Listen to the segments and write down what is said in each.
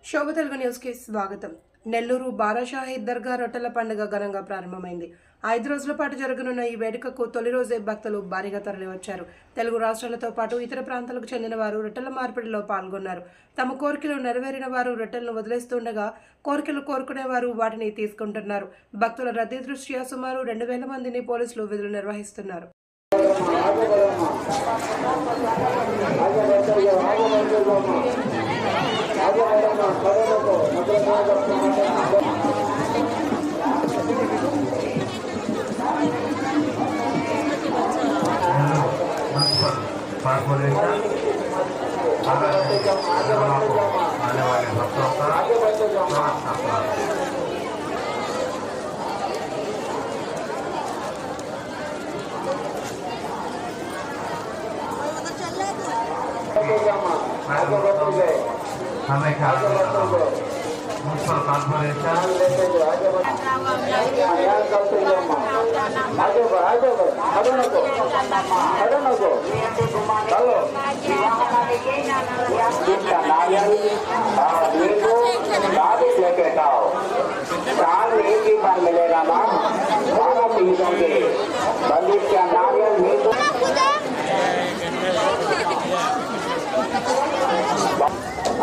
శోభ Telugu news కి స్వాగతం. నెల్లూరు బారాషాహీద్ దర్గా రొట్టెల పండుగ ఘనంగా ప్రారంభమైంది. 5 రోజుల పాటు జరగనున్న ఈ వేడుకకు తొలి రోజే భక్తులు భారీగా తరలివచ్చారు. తెలుగు రాష్ట్రాలతో పాటు ఇతర ప్రాంతాలకు చెందిన వారు రొట్టెల మార్పిడిలో పాల్గొన్నారు. తమ కోరికలు నెరవేరిన వారు రొట్టెలను వదిలేస్తుండగా కోరికలు కోరుకునేవారు వాటిని తీసుకుంటున్నారు. భక్తుల రద్దీ దృష్ట్యా సుమారు 2000 మందిని పోలీసులు విధులు నిర్వహిస్తున్నారు. आने वाले भक्तों का हमें मुन्सिपल लेके जाओ, साल में एक ही बार मिलेगा ना, 12 चीजों के बंदिश का नारियल नींबू।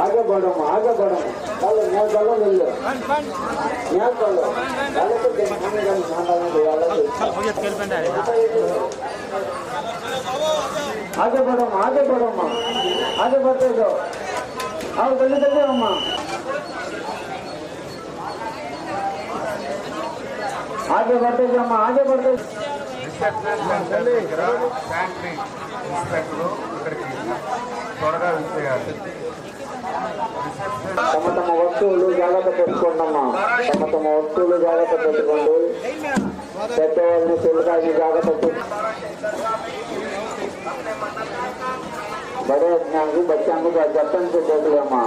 आगे बढ़ो, चलो यहाँ चलो मिल लो, यहाँ चलो, चलो तो देखने का निशान डालने दो यार। आगे बढ़ो आगे बढ़ते जाओ, आओ जल्दी जल्दी अम्मा, आगे बढ़ते जाओ अम्मा, आगे बढ़ते। తమ తమ వస్తువులు జాగ్రత్త పెట్టుకోండమ్మా, తమ వస్తువులు జాగ్రత్త పెట్టుకోండి. పెద్దవాళ్ళని పిల్లకాయని జాగ్రత్త बड़े ज्ञानी बच्चों को जतन से देख लिया माँ।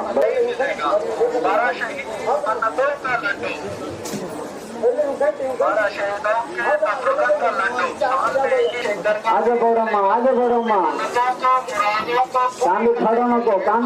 आगे बढ़ो माँ, आगे बढ़ो माँ, काम खड़ो नको काम।